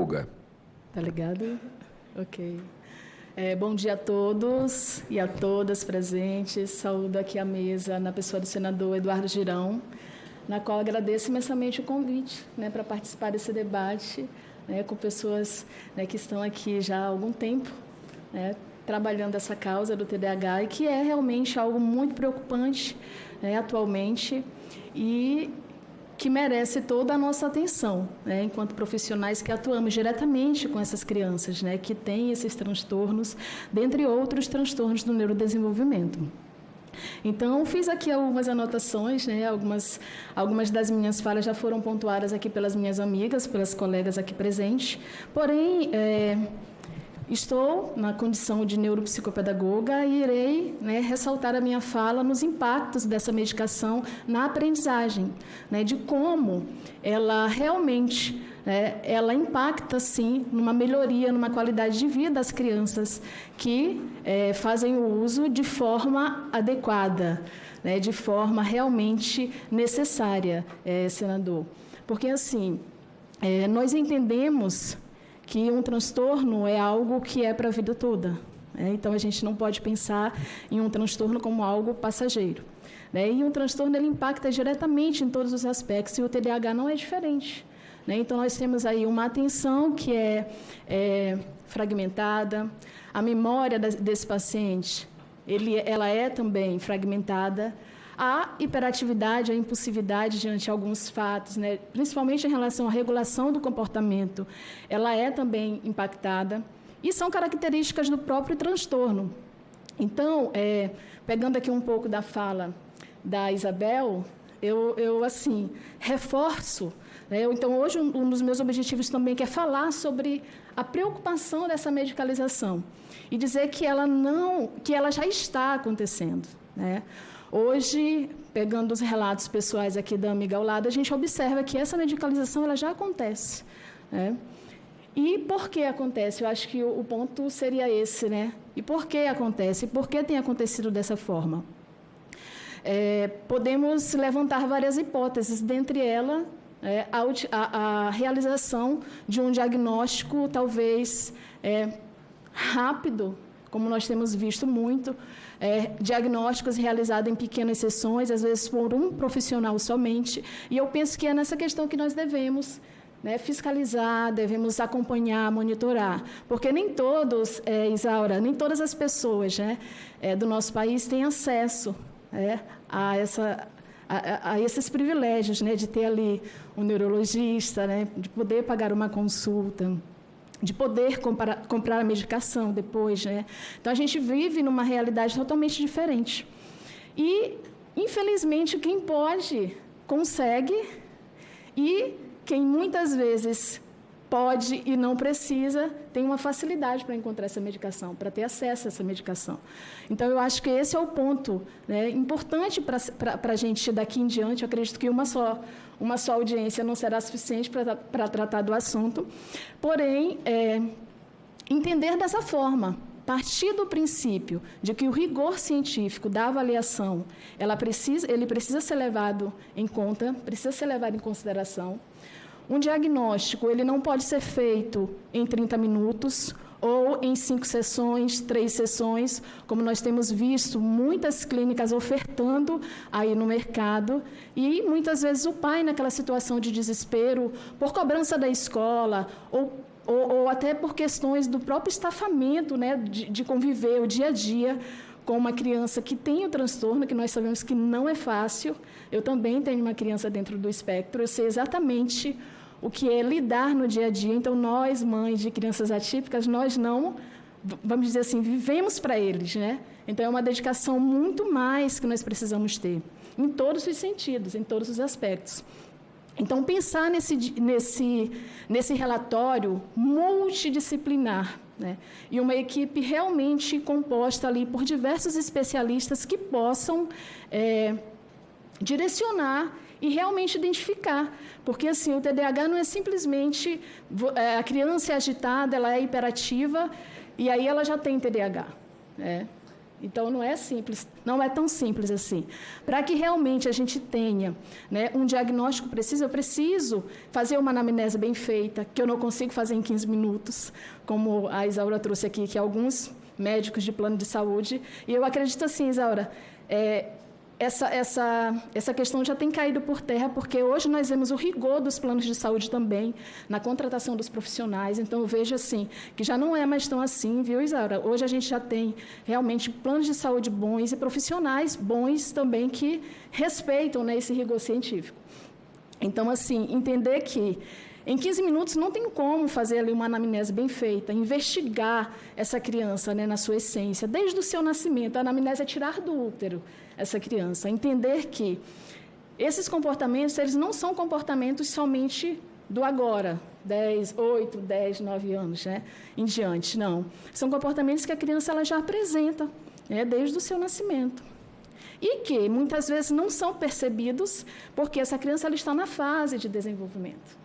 Guga. Tá ligado? Ok. Bom dia a todos e a todas presentes. Saúdo aqui a mesa na pessoa do senador Eduardo Girão, na qual agradeço imensamente o convite, né, para participar desse debate, né, com pessoas, né, que estão aqui já há algum tempo, né, trabalhando essa causa do TDAH, e que é realmente algo muito preocupante, né, atualmente, e que merece toda a nossa atenção, né, enquanto profissionais que atuamos diretamente com essas crianças, né, que têm esses transtornos, dentre outros transtornos do neurodesenvolvimento. Então, fiz aqui algumas anotações, né, algumas das minhas falas já foram pontuadas aqui pelas minhas amigas, pelas colegas aqui presentes, porém, estou na condição de neuropsicopedagoga e irei, né, ressaltar a minha fala nos impactos dessa medicação na aprendizagem, né, de como ela realmente, né, ela impacta, sim, numa melhoria, numa qualidade de vida das crianças que fazem o uso de forma adequada, né, de forma realmente necessária, senador. Porque, assim, nós entendemos que um transtorno é algo que é para a vida toda. Então, a gente não pode pensar em um transtorno como algo passageiro. E um transtorno ele impacta diretamente em todos os aspectos, e o TDAH não é diferente. Então, nós temos aí uma atenção que é fragmentada, a memória desse paciente ela é também fragmentada, a hiperatividade, a impulsividade diante de alguns fatos, né, principalmente em relação à regulação do comportamento, ela é também impactada, e são características do próprio transtorno. Então, pegando aqui um pouco da fala da Isabel, eu assim, reforço, né, então, hoje, um dos meus objetivos também é falar sobre a preocupação dessa medicalização e dizer que ela já está acontecendo, né? Hoje, pegando os relatos pessoais aqui da amiga ao lado, a gente observa que essa medicalização ela já acontece, né? E por que acontece? Eu acho que o ponto seria esse, né? E por que acontece? E por que tem acontecido dessa forma? Podemos levantar várias hipóteses, dentre elas, a realização de um diagnóstico, talvez, rápido, como nós temos visto muito, diagnósticos realizados em pequenas sessões, às vezes por um profissional somente, e eu penso que é nessa questão que nós devemos, né, fiscalizar, devemos acompanhar, monitorar, porque nem todos, Isaura, nem todas as pessoas, né, do nosso país têm acesso a esses privilégios, né, de ter ali um neurologista, né, de poder pagar uma consulta, de poder comprar a medicação depois, né? Então, a gente vive numa realidade totalmente diferente. E, infelizmente, quem pode, consegue, e quem muitas vezes pode e não precisa, tem uma facilidade para encontrar essa medicação, para ter acesso a essa medicação. Então, eu acho que esse é o ponto, né, importante para a gente daqui em diante. Eu acredito que uma só audiência não será suficiente para tratar do assunto, porém, entender dessa forma, partir do princípio de que o rigor científico da avaliação, ele precisa ser levado em conta, precisa ser levado em consideração. Um diagnóstico ele não pode ser feito em 30 minutos ou em 5 sessões, 3 sessões, como nós temos visto muitas clínicas ofertando aí no mercado, e muitas vezes o pai, naquela situação de desespero, por cobrança da escola, ou até por questões do próprio estafamento, né, de conviver o dia a dia com uma criança que tem o transtorno, que nós sabemos que não é fácil. Eu também tenho uma criança dentro do espectro, eu sei exatamente o que é lidar no dia a dia. Então, nós, mães de crianças atípicas, nós não, vamos dizer assim, vivemos para eles, né? Então, é uma dedicação muito mais que nós precisamos ter, em todos os sentidos, em todos os aspectos. Então, pensar nesse relatório multidisciplinar, né? E uma equipe realmente composta ali por diversos especialistas que possam direcionar e realmente identificar. Porque, assim, o TDAH não é simplesmente a criança é agitada, ela é hiperativa, e aí ela já tem TDAH, né? Então, não é simples, não é tão simples assim. Para que realmente a gente tenha, né, um diagnóstico preciso, eu preciso fazer uma anamnese bem feita, que eu não consigo fazer em 15 minutos, como a Isaura trouxe aqui, que alguns médicos de plano de saúde, e eu acredito assim, Isaura, essa questão já tem caído por terra, porque hoje nós vemos o rigor dos planos de saúde também, na contratação dos profissionais. Então, eu vejo assim, que já não é mais tão assim, viu, Isaura? Hoje a gente já tem realmente planos de saúde bons e profissionais bons também que respeitam, né, esse rigor científico. Então, assim, entender que em 15 minutos não tem como fazer ali uma anamnese bem feita, investigar essa criança, né, na sua essência, desde o seu nascimento. A anamnese é tirar do útero essa criança, entender que esses comportamentos, eles não são comportamentos somente do agora, 8, 10, 9 anos, né, em diante, não. São comportamentos que a criança ela já apresenta, né, desde o seu nascimento. E que, muitas vezes, não são percebidos porque essa criança ela está na fase de desenvolvimento.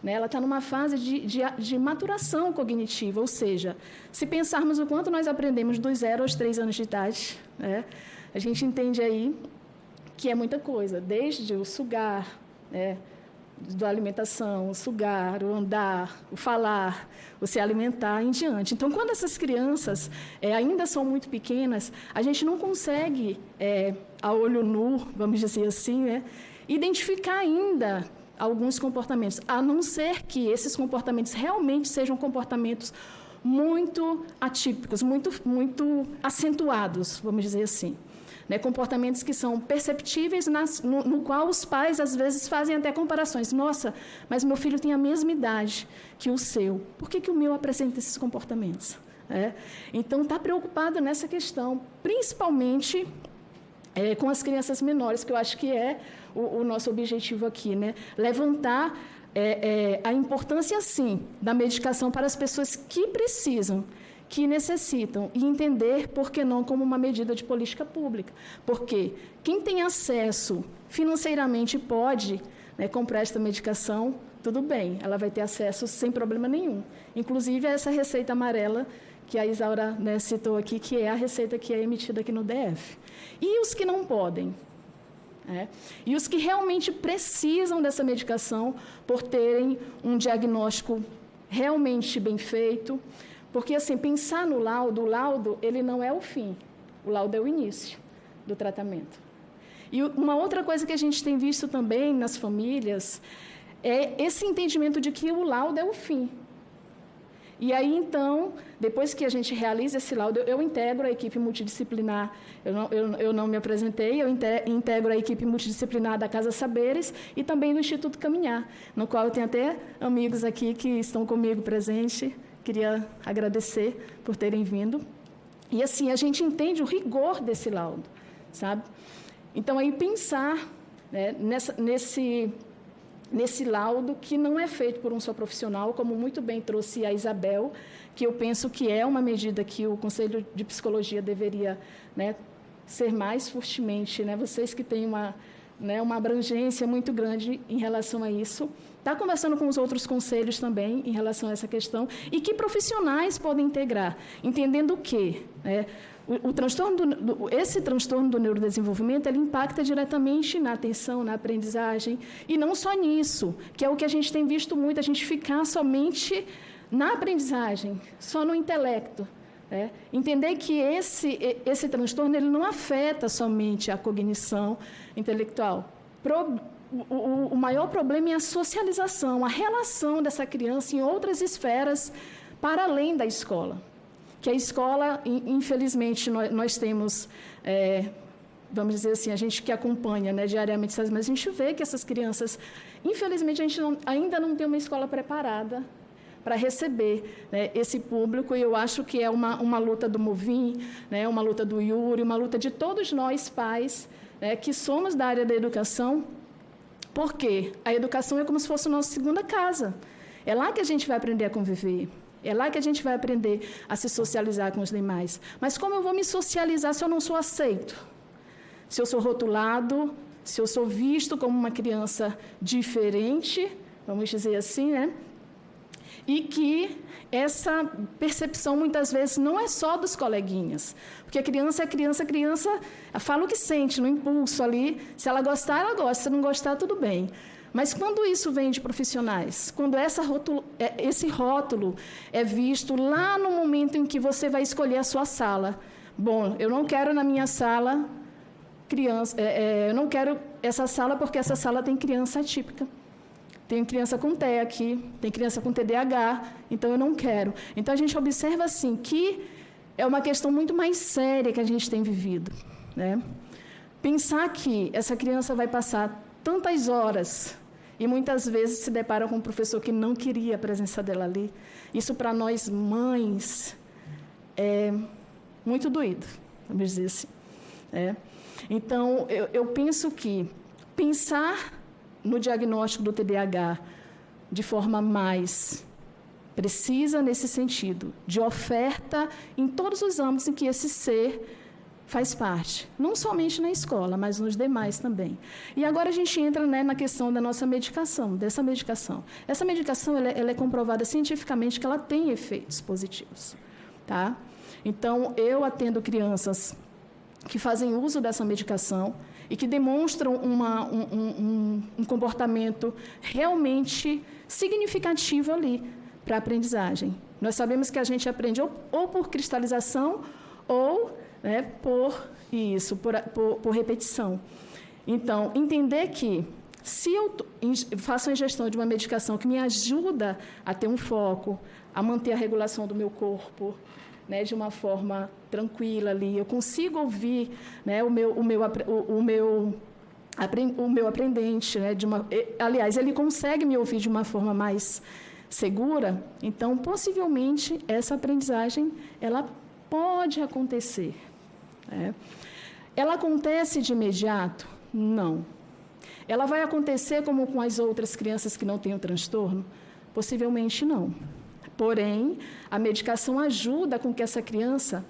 Ela está numa fase de maturação cognitiva, ou seja, se pensarmos o quanto nós aprendemos dos 0 aos 3 anos de idade, né, a gente entende aí que é muita coisa, desde o sugar, né, da alimentação, o sugar, o andar, o falar, o se alimentar em diante. Então, quando essas crianças ainda são muito pequenas, a gente não consegue, a olho nu, vamos dizer assim, né, identificar ainda alguns comportamentos, a não ser que esses comportamentos realmente sejam comportamentos muito atípicos, muito acentuados, vamos dizer assim. Né, comportamentos que são perceptíveis, no qual os pais, às vezes, fazem até comparações. Nossa, mas meu filho tem a mesma idade que o seu. Por que o meu apresenta esses comportamentos? Então, está preocupado nessa questão, principalmente com as crianças menores, que eu acho que é o nosso objetivo aqui, né? Levantar a importância, sim, da medicação para as pessoas que precisam, que necessitam, e entender, por que não, como uma medida de política pública. Porque quem tem acesso financeiramente pode, né, comprar esta medicação, tudo bem, ela vai ter acesso sem problema nenhum. Inclusive, essa receita amarela que a Isaura, né, citou aqui, que é a receita que é emitida aqui no DF. E os que não podem? E os que realmente precisam dessa medicação por terem um diagnóstico realmente bem feito. Porque, assim, pensar no laudo, o laudo, ele não é o fim, o laudo é o início do tratamento. E uma outra coisa que a gente tem visto também nas famílias é esse entendimento de que o laudo é o fim. E aí, então, depois que a gente realiza esse laudo, eu integro a equipe multidisciplinar, eu não me apresentei, eu integro a equipe multidisciplinar da Casa Saberes e também do Instituto Caminhar, no qual eu tenho até amigos aqui que estão comigo presentes. Queria agradecer por terem vindo. E, assim, a gente entende o rigor desse laudo, sabe? Então, aí pensar, né, nesse laudo que não é feito por um só profissional, como muito bem trouxe a Isabel, que eu penso que é uma medida que o Conselho de Psicologia deveria, né, ser mais fortemente, né, vocês que têm uma abrangência muito grande em relação a isso. Está conversando com os outros conselhos também em relação a essa questão, e que profissionais podem integrar, entendendo que esse transtorno do neurodesenvolvimento ele impacta diretamente na atenção, na aprendizagem, e não só nisso, que é o que a gente tem visto muito, a gente ficar somente na aprendizagem, só no intelecto. Entender que esse transtorno ele não afeta somente a cognição intelectual. O maior problema é a socialização, a relação dessa criança em outras esferas para além da escola. Que a escola, infelizmente, nós temos, vamos dizer assim, a gente que acompanha, né, diariamente, mas a gente vê que essas crianças, infelizmente, a gente ainda não tem uma escola preparada para receber, né, esse público, e eu acho que é uma luta do Movim, né, uma luta do Yuri, uma luta de todos nós, pais, né, que somos da área da educação, porque a educação é como se fosse a nossa segunda casa. É lá que a gente vai aprender a conviver, é lá que a gente vai aprender a se socializar com os demais. Mas como eu vou me socializar se eu não sou aceito? Se eu sou rotulado, se eu sou visto como uma criança diferente, vamos dizer assim, né? e que essa percepção, muitas vezes, não é só dos coleguinhas, porque a criança é criança, fala o que sente, no impulso ali, se ela gostar, ela gosta, se não gostar, tudo bem. Mas quando isso vem de profissionais, quando esse rótulo é visto lá no momento em que você vai escolher a sua sala, bom, eu não quero na minha sala criança, eu não quero essa sala porque essa sala tem criança atípica. Tem criança com TEA, tem criança com TDAH, então eu não quero. Então, a gente observa, assim, que é uma questão muito mais séria que a gente tem vivido, né? Pensar que essa criança vai passar tantas horas e muitas vezes se depara com um professor que não queria a presença dela ali, isso para nós mães é muito doído, vamos dizer assim. Então, eu penso que pensar no diagnóstico do TDAH de forma mais precisa nesse sentido, de oferta em todos os âmbitos em que esse ser faz parte, não somente na escola, mas nos demais também. E agora a gente entra, né, na questão da nossa medicação, dessa medicação. Essa medicação ela é comprovada cientificamente que ela tem efeitos positivos, tá? Então, eu atendo crianças que fazem uso dessa medicação e que demonstram um comportamento realmente significativo ali para a aprendizagem. Nós sabemos que a gente aprende ou por cristalização ou, né, por repetição. Então, entender que se eu faço a ingestão de uma medicação que me ajuda a ter um foco, a manter a regulação do meu corpo, né, de uma forma tranquila ali, eu consigo ouvir, né, o meu aprendente, né, aliás, ele consegue me ouvir de uma forma mais segura, então, possivelmente, essa aprendizagem, ela pode acontecer. Né? Ela acontece de imediato? Não. Ela vai acontecer como com as outras crianças que não têm o transtorno? Possivelmente não. Porém, a medicação ajuda com que essa criança,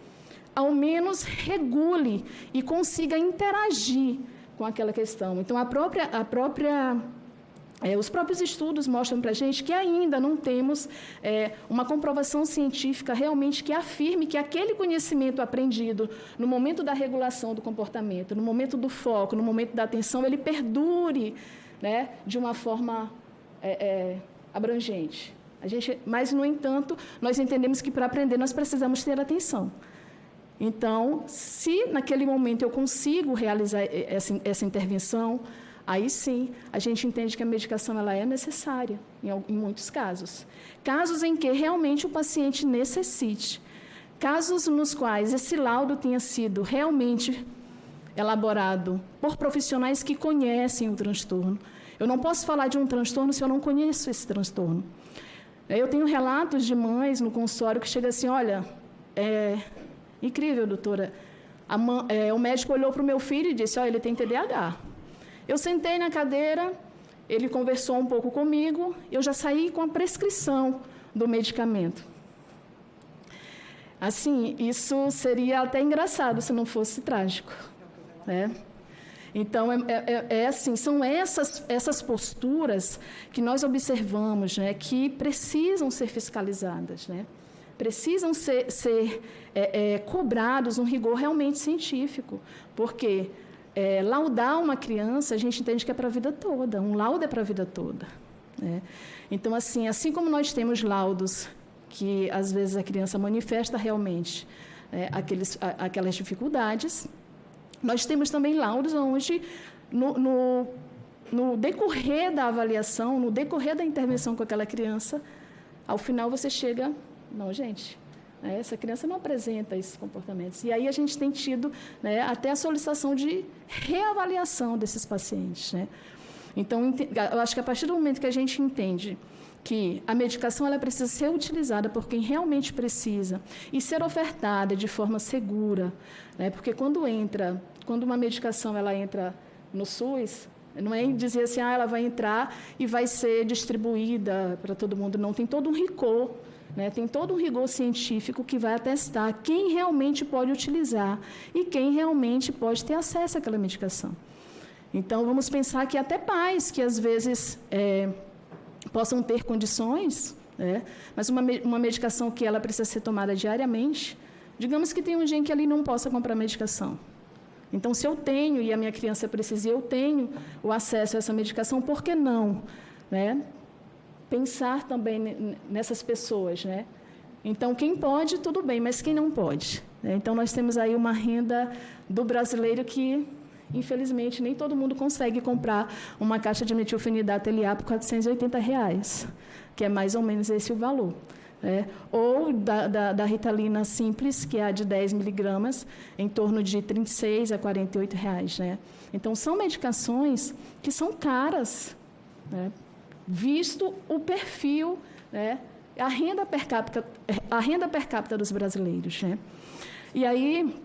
ao menos, regule e consiga interagir com aquela questão. Então, os próprios estudos mostram para a gente que ainda não temos uma comprovação científica realmente que afirme que aquele conhecimento aprendido no momento da regulação do comportamento, no momento do foco, no momento da atenção, ele perdure, né, de uma forma abrangente. Mas, no entanto, nós entendemos que para aprender nós precisamos ter atenção. Então, se naquele momento eu consigo realizar essa intervenção, aí sim a gente entende que a medicação ela é necessária, em muitos casos. Casos em que realmente o paciente necessite. Casos nos quais esse laudo tenha sido realmente elaborado por profissionais que conhecem o transtorno. Eu não posso falar de um transtorno se eu não conheço esse transtorno. Eu tenho relatos de mães no consultório que chegam assim, olha, incrível, doutora, o médico olhou para o meu filho e disse, olha, ele tem TDAH. Eu sentei na cadeira, ele conversou um pouco comigo, eu já saí com a prescrição do medicamento. Assim, isso seria até engraçado se não fosse trágico, né? Então, assim, são essas posturas que nós observamos, né, que precisam ser fiscalizadas, né? Precisam ser cobrados um rigor realmente científico, porque laudar uma criança, a gente entende que é para a vida toda, um laudo é para a vida toda. Né? Então, assim como nós temos laudos que, às vezes, a criança manifesta realmente aquelas dificuldades, nós temos também laudos onde, no decorrer da avaliação, no decorrer da intervenção com aquela criança, ao final você chega, não, gente, essa criança não apresenta esses comportamentos. E aí a gente tem tido, né, até a solicitação de reavaliação desses pacientes. Né? Então, eu acho que a partir do momento que a gente entende que a medicação ela precisa ser utilizada por quem realmente precisa e ser ofertada de forma segura, né? Porque quando uma medicação ela entra no SUS, não é dizer assim, ela vai entrar e vai ser distribuída para todo mundo, não, tem todo um rigor, né? Tem todo um rigor científico que vai atestar quem realmente pode utilizar e quem realmente pode ter acesso àquela medicação. Então, vamos pensar que até pais que, às vezes, possam ter condições, né? Mas uma medicação que ela precisa ser tomada diariamente, digamos que tem um dia em que ele não possa comprar medicação. Então, se eu tenho, e a minha criança precisa, e eu tenho o acesso a essa medicação, por que não, né? Pensar também nessas pessoas, né? Então, quem pode, tudo bem, mas quem não pode, né? Então, nós temos aí uma renda do brasileiro que, infelizmente, nem todo mundo consegue comprar uma caixa de metilfenidato LA por R$480, que é mais ou menos esse o valor. Ou da Ritalina simples, que é a de 10 miligramas, em torno de R$36 a R$48. Né? Então, são medicações que são caras, né? Visto o perfil, né? a renda per capita dos brasileiros. Né? E aí,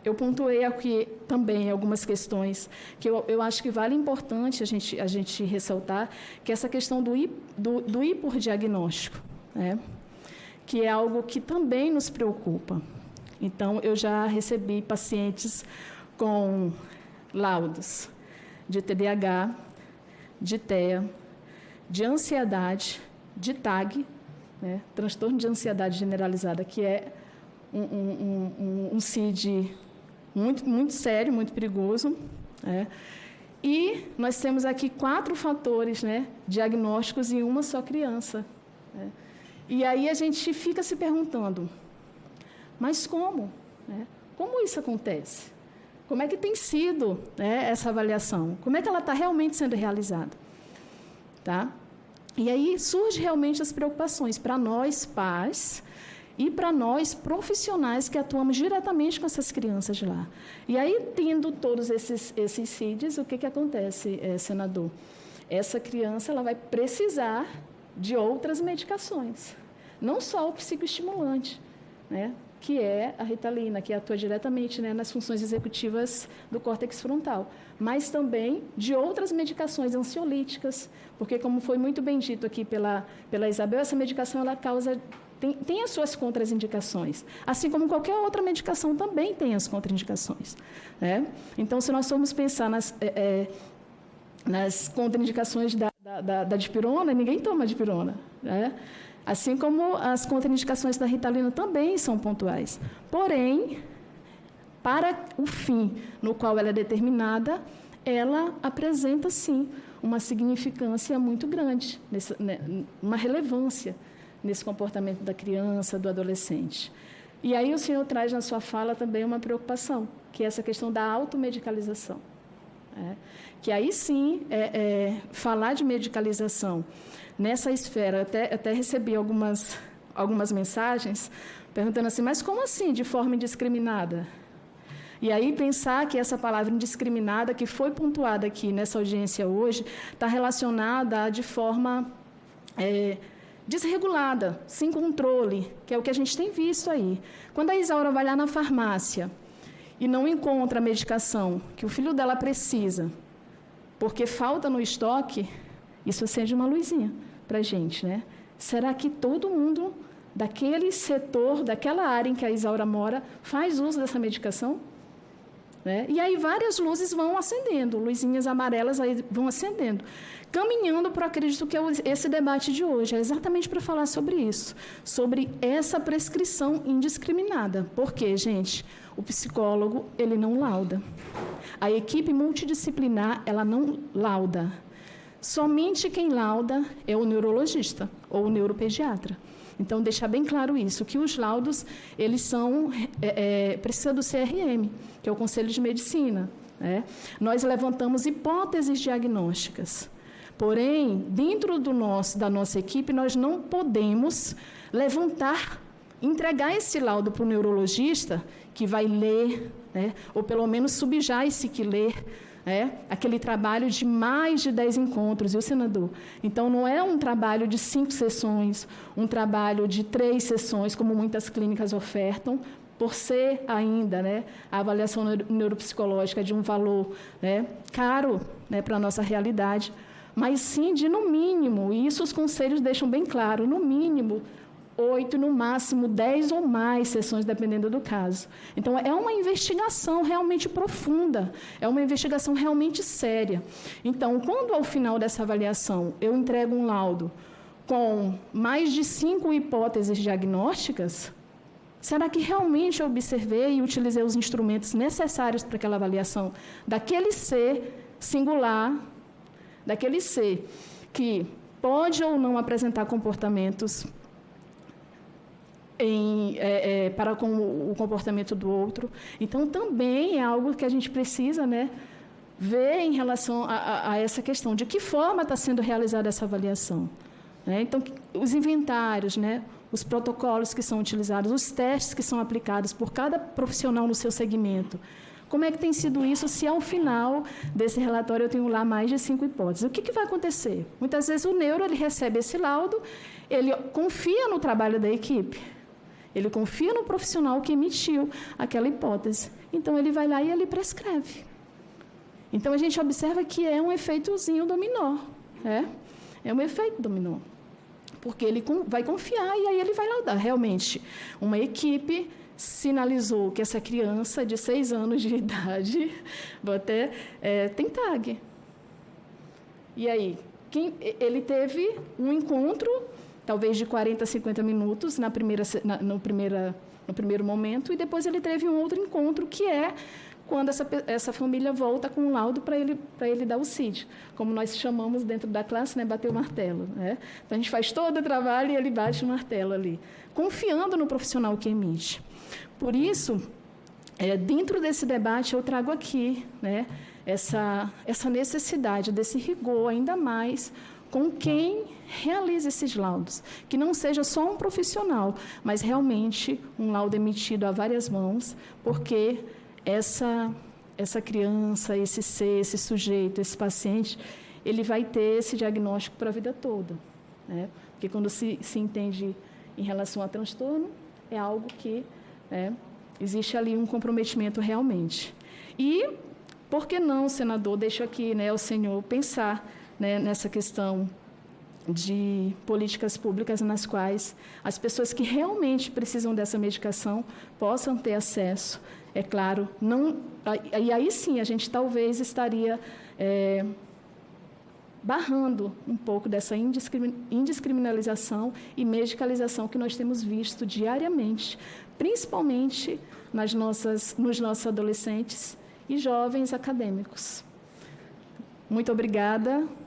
eu pontuei aqui também algumas questões que eu acho que vale importante a gente ressaltar, que é essa questão do ir por diagnóstico, né? Que é algo que também nos preocupa. Então, eu já recebi pacientes com laudos de TDAH, de TEA, de ansiedade, de TAG, né? Transtorno de ansiedade generalizada, que é um CID muito, muito sério, muito perigoso. Né? E nós temos aqui 4 fatores, né, diagnósticos em uma só criança. Né? E aí a gente fica se perguntando, mas como? Né? Como isso acontece? Como é que tem sido, né, essa avaliação? Como é que ela está realmente sendo realizada? Tá? E aí surgem realmente as preocupações para nós, pais, e para nós, profissionais que atuamos diretamente com essas crianças de lá. E aí, tendo todos esses CIDs, o que acontece, senador? Essa criança ela vai precisar de outras medicações, não só o psicoestimulante, né? Que é a Ritalina, que atua diretamente, né, nas funções executivas do córtex frontal, mas também de outras medicações ansiolíticas, porque, como foi muito bem dito aqui pela Isabel, essa medicação ela causa... Tem as suas contraindicações, assim como qualquer outra medicação também tem as contraindicações. Né? Então, se nós formos pensar nas contraindicações da dipirona, ninguém toma dipirona. Né? Assim como as contraindicações da Ritalina também são pontuais. Porém, para o fim no qual ela é determinada, ela apresenta, sim, uma significância muito grande, uma relevância nesse comportamento da criança, do adolescente. E aí o senhor traz na sua fala também uma preocupação, que é essa questão da automedicalização. Que aí sim, falar de medicalização nessa esfera, até recebi algumas mensagens perguntando assim, mas como assim, de forma indiscriminada? E aí pensar que essa palavra indiscriminada, que foi pontuada aqui nessa audiência hoje, está relacionada a de forma... desregulada, sem controle, que é o que a gente tem visto aí. Quando a Isaura vai lá na farmácia e não encontra a medicação que o filho dela precisa, porque falta no estoque, isso acende uma luzinha para a gente, né? Será que todo mundo daquele setor, daquela área em que a Isaura mora, faz uso dessa medicação? Né? E aí várias luzes vão acendendo, luzinhas amarelas aí vão acendendo, caminhando para, acredito que é esse debate de hoje, é exatamente para falar sobre isso, sobre essa prescrição indiscriminada. Porque, gente, o psicólogo, ele não lauda. A equipe multidisciplinar, ela não lauda. Somente quem lauda é o neurologista ou o neuropediatra. Então, deixar bem claro isso, que os laudos, eles são, precisa do CRM, que é o Conselho de Medicina. Né? Nós levantamos hipóteses diagnósticas. Porém, dentro da nossa equipe, nós não podemos entregar esse laudo para o neurologista, que vai ler, né? Ou pelo menos subjar esse que ler, aquele trabalho de mais de 10 encontros, viu, senador? Então, não é um trabalho de 5 sessões, um trabalho de 3 sessões, como muitas clínicas ofertam, por ser ainda, né, a avaliação neuropsicológica de um valor, né, caro, né, para a nossa realidade, mas sim de, no mínimo, e isso os conselhos deixam bem claro, no mínimo, 8, no máximo 10 ou mais sessões, dependendo do caso. Então, é uma investigação realmente profunda, é uma investigação realmente séria. Então, quando ao final dessa avaliação eu entrego um laudo com mais de 5 hipóteses diagnósticas, será que realmente eu observei e utilizei os instrumentos necessários para aquela avaliação daquele ser singular, daquele ser que pode ou não apresentar comportamentos para com o comportamento do outro? Então, também é algo que a gente precisa, né, ver em relação a essa questão, de que forma está sendo realizada essa avaliação. Né? Então, os inventários, né, os protocolos que são utilizados, os testes que são aplicados por cada profissional no seu segmento. Como é que tem sido isso, se ao final desse relatório eu tenho lá mais de 5 hipóteses? O que vai acontecer? Muitas vezes o neuro ele recebe esse laudo, ele confia no trabalho da equipe, ele confia no profissional que emitiu aquela hipótese. Então, ele vai lá e ele prescreve. Então, a gente observa que é um efeitozinho dominó. É um efeito dominó. Porque ele vai confiar e aí ele vai laudar. Realmente, uma equipe sinalizou que essa criança de 6 anos de idade tem TAG. E aí, ele teve um encontro, talvez de 40 a 50 minutos, no primeiro momento, e depois ele teve um outro encontro, que é quando essa família volta com um laudo para ele dar o CID, como nós chamamos dentro da classe, né, bater o martelo. Né? Então, a gente faz todo o trabalho e ele bate o martelo ali, confiando no profissional que emite. Por isso, dentro desse debate, eu trago aqui, né, essa necessidade desse rigor, ainda mais com quem realiza esses laudos, que não seja só um profissional, mas realmente um laudo emitido a várias mãos, porque essa criança, esse ser, esse sujeito, esse paciente, ele vai ter esse diagnóstico para a vida toda. Né? Porque quando se entende em relação a transtorno, é algo que existe ali um comprometimento realmente. E, por que não, senador, deixo aqui, né, o senhor pensar, né, nessa questão de políticas públicas nas quais as pessoas que realmente precisam dessa medicação possam ter acesso. É claro, e aí sim a gente talvez estaria barrando um pouco dessa indiscriminalização e medicalização que nós temos visto diariamente, principalmente nos nossos adolescentes e jovens acadêmicos. Muito obrigada.